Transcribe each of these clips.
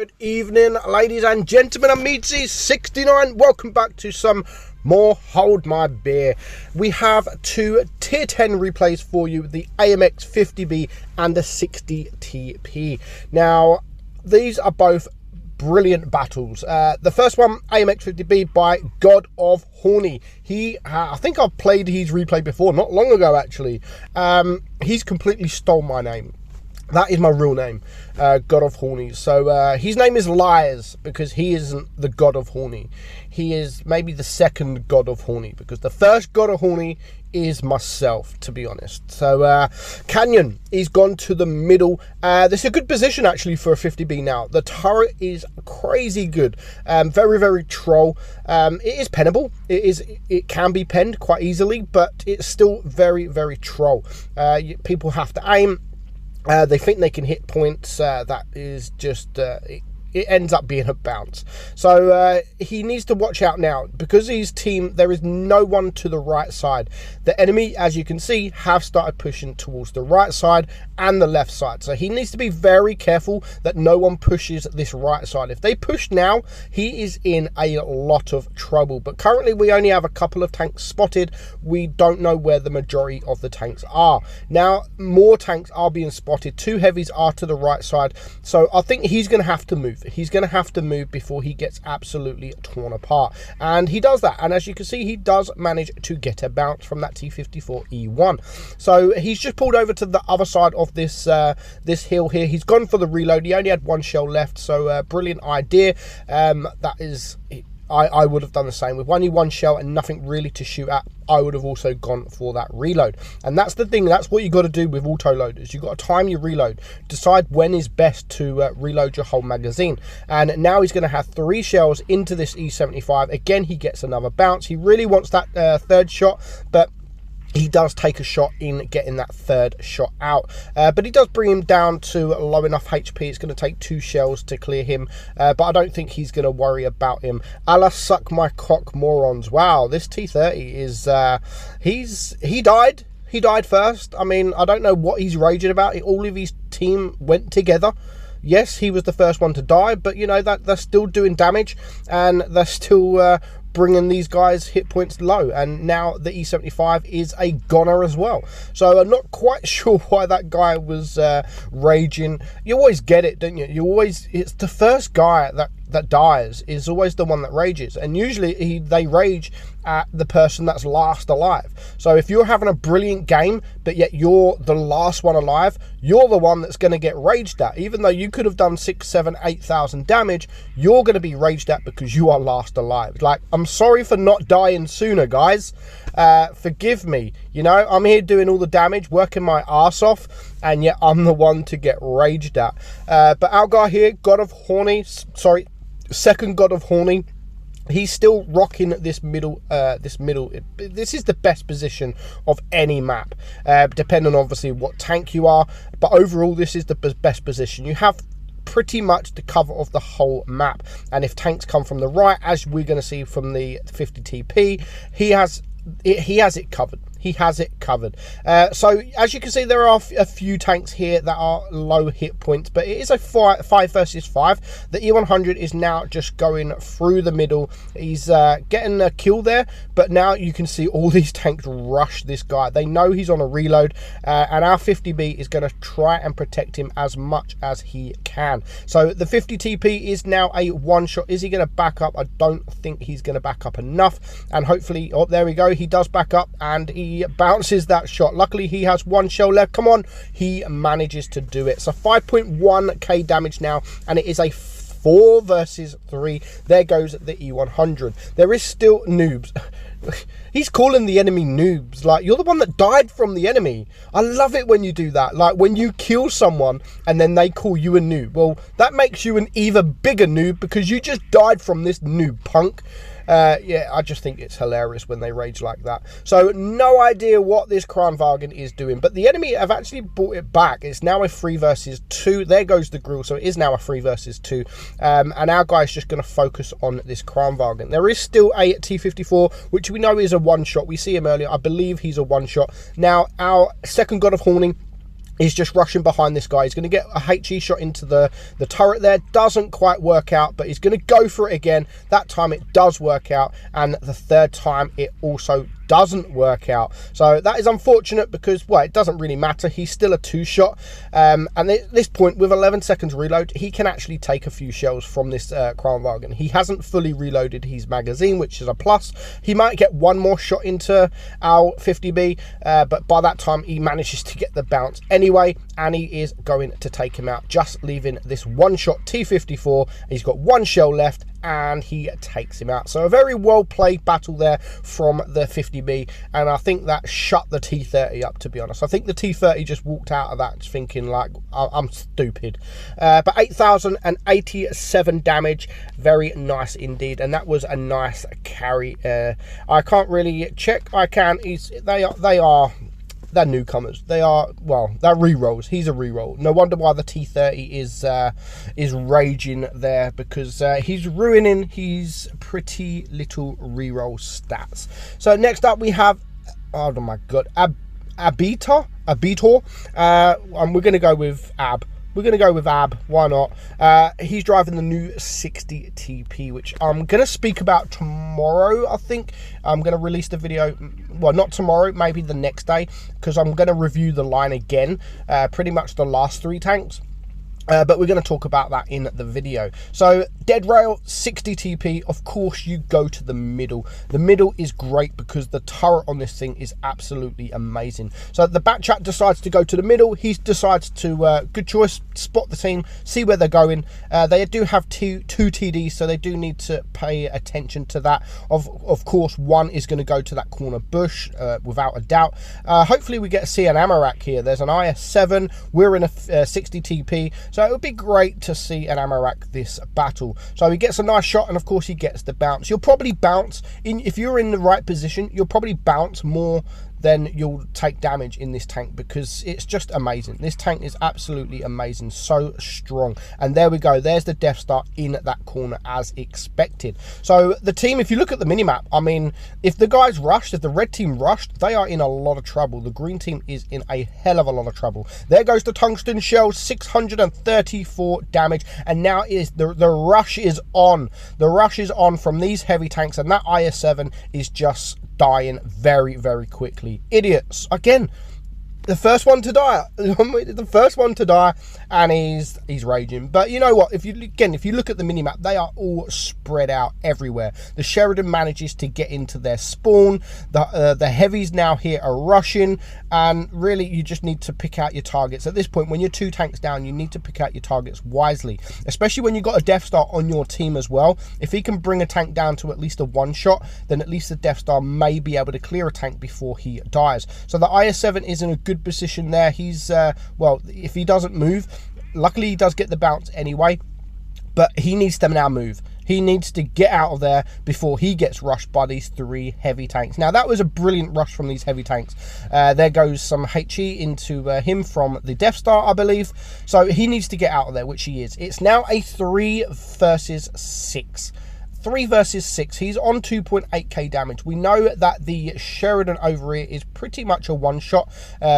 Good evening, ladies and gentlemen. I'm meadsyreplays69. Welcome back to some more Hold My Beer. We have two tier 10 replays for you, the AMX 50B and the 60TP. Now, these are both brilliant battles. The first one, AMX 50B by God of Horny. I think I've played his replay before, not long ago actually. He's completely stole my name. That is my real name, God of Horny. So his name is Liars because he isn't the God of Horny. He is maybe the second God of Horny because the first God of Horny is myself, to be honest. So Canyon, he's gone to the middle. This is a good position actually for a 50B now. The turret is crazy good. Very, very troll. It is pennable. It can be penned quite easily, but it's still very, very troll. People have to aim. They think they can hit points. That is just it ends up being a bounce. So he needs to watch out now because his team, there is no one to the right side. The enemy, as you can see, have started pushing towards the right side and the left side. So he needs to be very careful that no one pushes this right side. If they push now, he is in a lot of trouble. But currently we only have a couple of tanks spotted. We don't know where the majority of the tanks are. Now more tanks are being spotted. Two heavies are to the right side. So I think he's going to have to move. He's going to have to move before he gets absolutely torn apart. And he does that. And as you can see, he does manage to get a bounce from that T54E1. So he's just pulled over to the other side of this this hill here. He's gone for the reload. He only had one shell left. So brilliant idea. That is... I would have done the same. With only one shell and nothing really to shoot at, I would have also gone for that reload. And that's the thing, that's what you got to do with auto loaders. You've got to time your reload, decide when is best to reload your whole magazine. And now he's going to have 3 shells into this E75. Again, he gets another bounce. He really wants that third shot, but he does take a shot in getting that third shot out. But he does bring him down to low enough HP. It's going to take 2 shells to clear him. But I don't think he's going to worry about him. Allah suck my cock morons. Wow, this T30 is... He died. He died first. I mean, I don't know what he's raging about. All of his team went together. Yes, he was the first one to die. But, you know, that they're still doing damage. And they're still... bringing these guys hit points low, and now the E75 is a goner as well. So I'm not quite sure why that guy was raging. You always get it, don't you? It's the first guy that dies is always the one that rages, and usually they rage at the person that's last alive. So if you're having a brilliant game but yet you're the last one alive, you're the one that's going to get raged at. Even though you could have done 6, 7, 8,000 damage, you're going to be raged at because you are last alive. Like, I'm sorry for not dying sooner, guys. Forgive me. You know, I'm here doing all the damage, working my ass off, and yet I'm the one to get raged at. But our guy here, God of Horny, sorry, second God of Horny, he's still rocking this middle. This is the best position of any map, depending on obviously what tank you are. But overall, this is the best position. You have pretty much the cover of the whole map. And if tanks come from the right, as we're going to see from the 50TP, he has it covered. He has it covered. So as you can see, there are a few tanks here that are low hit points, but it is a 5 versus 5. The E100 is now just going through the middle. He's getting a kill there, but now you can see all these tanks rush this guy. They know he's on a reload, and our 50B is going to try and protect him as much as he can. So the 50TP is now a one shot. Is he going to back up? I don't think he's going to back up enough, and hopefully, oh, there we go. He does back up, and he bounces that shot. Luckily, he has 1 shell left. Come on, he manages to do it. So 5.1k damage now, and it is a 4 versus 3. There goes the E100. There is still noobs. He's calling the enemy noobs. Like, you're the one that died from the enemy. I love it when you do that. Like, when you kill someone and then they call you a noob. Well, that makes you an even bigger noob because you just died from this noob punk. Yeah, I just think it's hilarious when they rage like that. So no idea what this Kranwagen is doing, but the enemy have actually brought it back. It's now a 3 versus 2. There goes the grill, so it is now a 3 versus 2. And our guy is just going to focus on this Kranwagen. There is still a T54, which we know is a one shot. We see him earlier. I believe he's a one shot. Now our second God of Horny He's just rushing behind this guy. He's going to get a HE shot into the turret there. Doesn't quite work out, but he's going to go for it again. That time it does work out, and the third time it also doesn't work out. So that is unfortunate because, well, it doesn't really matter. He's still a 2-shot, and at this point, with 11 seconds reload, he can actually take a few shells from this Kranvagn. He hasn't fully reloaded his magazine, which is a plus. He might get one more shot into our 50B, but by that time he manages to get the bounce anyway, and he is going to take him out, just leaving this 1-shot T54. He's got 1 shell left, and he takes him out. So a very well played battle there from the 50B, and I think that shut the T30 up, to be honest. I think the T30 just walked out of that thinking like, I'm stupid. But 8,087 damage, very nice indeed, and that was a nice carry. I can't really check. I can. They're newcomers. They are, well, they're re-rolls. He's a re-roll. No wonder why the T30 is raging there, because he's ruining his pretty little re-roll stats. So next up we have, oh my god, Abitor, and we're going to go with Ab. We're going to go with Ab, why not? He's driving the new 60 TP, which I'm going to speak about tomorrow, I think. I'm going to release the video, well, not tomorrow, maybe the next day, because I'm going to review the line again, pretty much the last 3 tanks. But we're going to talk about that in the video. So dead rail 60 TP, of course you go to the middle. The middle is great because the turret on this thing is absolutely amazing. So the back chat decides to go to the middle. He decides to, good choice, spot the team, see where they're going. They do have two TDs, so they do need to pay attention to that. Of course, one is going to go to that corner bush, without a doubt. Hopefully we get to see an ammo rack here. There's an IS-7, we're in a 60 TP. So it would be great to see an ammo rack this battle. So he gets a nice shot, and of course he gets the bounce. You'll probably bounce, if you're in the right position, you'll probably bounce more then you'll take damage in this tank, because it's just amazing. This tank is absolutely amazing, so strong. And there we go, there's the Death Star in that corner as expected. So the team, if you look at the minimap, I mean, if the guys rushed, if the red team rushed, they are in a lot of trouble. The green team is in a hell of a lot of trouble. There goes the tungsten shell, 634 damage, and now is the rush is on. The rush is on from these heavy tanks, and that IS-7 is just dying very, very quickly. Idiots. Again, the first one to die. The first one to die, and he's raging. But you know what? If you look at the minimap, they are all spread out everywhere. The Sheridan manages to get into their spawn. The heavies now here are rushing, and really you just need to pick out your targets. At this point, when you're 2 tanks down, you need to pick out your targets wisely, especially when you've got a Death Star on your team as well. If he can bring a tank down to at least a 1-shot, then at least the Death Star may be able to clear a tank before he dies. So the IS-7 is in a good position there. He's well, if he doesn't move, luckily he does get the bounce anyway, but he needs to now move. He needs to get out of there before he gets rushed by these 3 heavy tanks. Now, that was a brilliant rush from these heavy tanks. There goes some HE into him from the Death Star, I believe. So he needs to get out of there, which he is. It's now a 3 versus 6. 3 versus 6. He's on 2.8k damage. We know that the Sheridan over here is pretty much a 1-shot.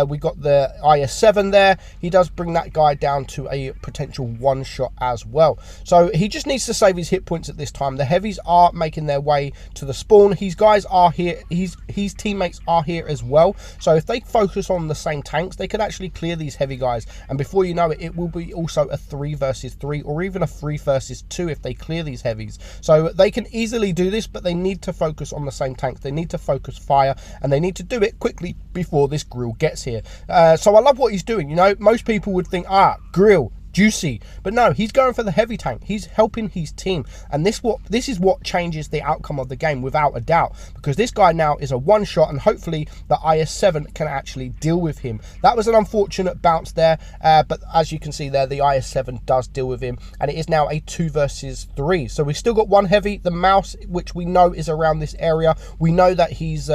We got the IS-7 there. He does bring that guy down to a potential 1-shot as well. So he just needs to save his hit points at this time. The heavies are making their way to the spawn. His guys are here. His teammates are here as well. So if they focus on the same tanks, they could actually clear these heavy guys. And before you know it, it will be also a 3 versus 3 or even a 3 versus 2 if they clear these heavies. So they can easily do this, but they need to focus on the same tanks. They need to focus fire, and they need to do it quickly before this grill gets here. So I love what he's doing. You know, most people would think, grill, juicy, but no, he's going for the heavy tank. He's helping his team, and this is what changes the outcome of the game without a doubt, because this guy now is a 1-shot, and hopefully the IS-7 can actually deal with him. That was an unfortunate bounce there, but as you can see there, the IS-7 does deal with him, and it is now a 2 versus 3. So we've still got 1 heavy. The mouse, which we know is around this area, we know that he's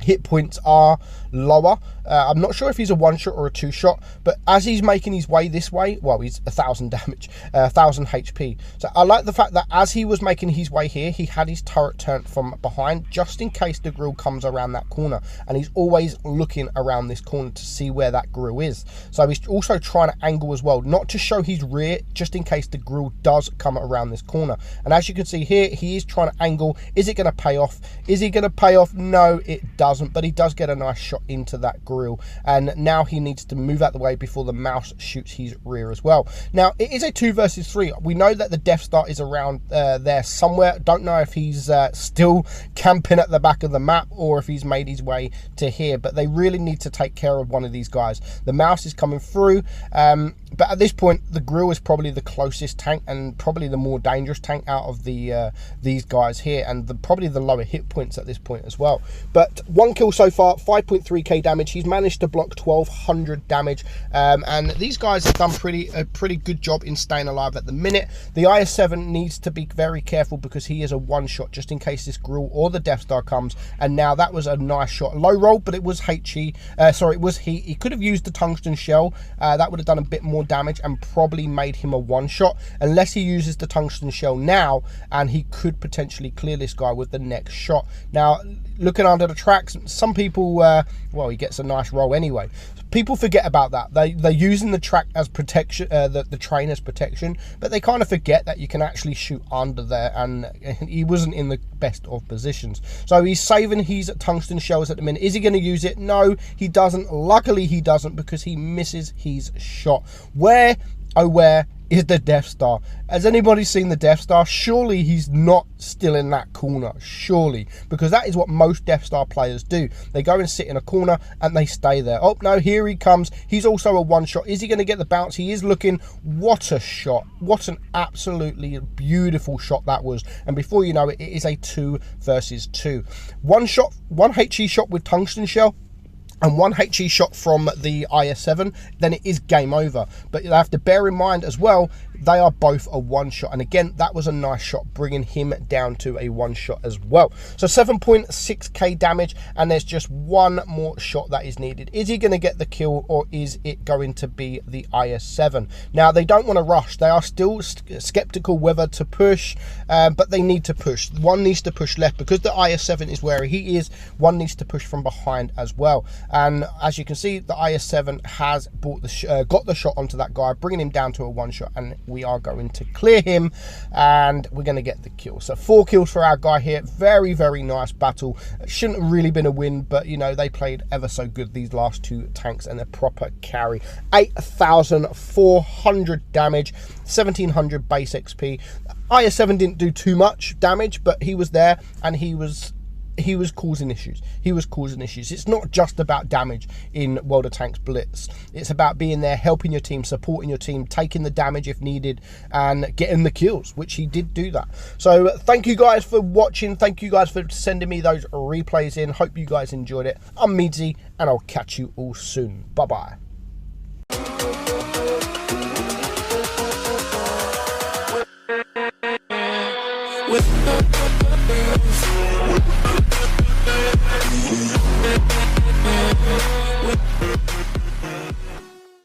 hit points are lower. I'm not sure if he's a one shot or a two shot, but as he's making his way this way, well, he's 1,000 damage, 1,000 HP. So I like the fact that as he was making his way here, he had his turret turned from behind just in case the grill comes around that corner, and he's always looking around this corner to see where that grill is. So he's also trying to angle as well, not to show his rear, just in case the grill does come around this corner. And as you can see here, he is trying to angle. Is it going to pay off? Is he going to pay off? No, it doesn't, but he does get a nice shot into that grill, and now he needs to move out the way before the mouse shoots his rear as well. Now it is a 2 versus 3. We know that the Death Star is around there somewhere. Don't know if he's still camping at the back of the map or if he's made his way to here, but they really need to take care of one of these guys. The mouse is coming through, but at this point the grill is probably the closest tank and probably the more dangerous tank out of the these guys here, and probably the lower hit points at this point as well. But 1 kill so far, 5.3k damage. He's managed to block 1,200 damage, and these guys have done a pretty good job in staying alive at the minute. The IS-7 needs to be very careful because he is a one shot just in case this grill or the Death Star comes. And now that was a nice shot, low roll, but it was HE, sorry, it was heat. He could have used the tungsten shell, that would have done a bit more damage and probably made him a one shot, unless he uses the tungsten shell now, and he could potentially clear this guy with the next shot. Now looking under the tracks, some people, well, he gets a nice roll anyway. People forget about that. They're using the track as protection, the train as protection, but they kind of forget that you can actually shoot under there, and he wasn't in the best of positions. So he's saving his tungsten shells at the minute. Is he going to use it? No, he doesn't. Luckily he doesn't, because he misses his shot. Where, oh where is the Death Star? Has anybody seen the Death Star? Surely he's not still in that corner, surely, because that is what most Death Star players do. They go and sit in a corner and they stay there. Oh no, here he comes. He's also a one shot. Is he going to get the bounce? He is looking. What a shot. What an absolutely beautiful shot that was. And before you know it, it is a 2 versus 2. One shot, one HE shot with tungsten shell and one HE shot from the IS-7, then it is game over. But you have to bear in mind as well, they are both a one shot, and again that was a nice shot, bringing him down to a one shot as well. So 7.6k damage, and there's just one more shot that is needed. Is he going to get the kill, or is it going to be the IS-7? Now they don't want to rush. They are still skeptical whether to push, but they need to push. One needs to push left because the IS-7 is where he is. One needs to push from behind as well. And as you can see, the IS-7 has got the shot onto that guy, bringing him down to a one shot, and we are going to clear him, and we're going to get the kill. So 4 kills for our guy here. Very, very nice battle. Shouldn't have really been a win, but you know, they played ever so good, these last 2 tanks, and a proper carry. 8,400 damage, 1,700 base XP. IS-7 didn't do too much damage, but he was there, and he was causing issues. He was causing issues. It's not just about damage in World of Tanks Blitz. It's about being there, helping your team, supporting your team, taking the damage if needed, and getting the kills, which he did do that. So thank you guys for watching. Thank you guys for sending me those replays in. Hope you guys enjoyed it. I'm Meadsy, and I'll catch you all soon. Bye-bye. With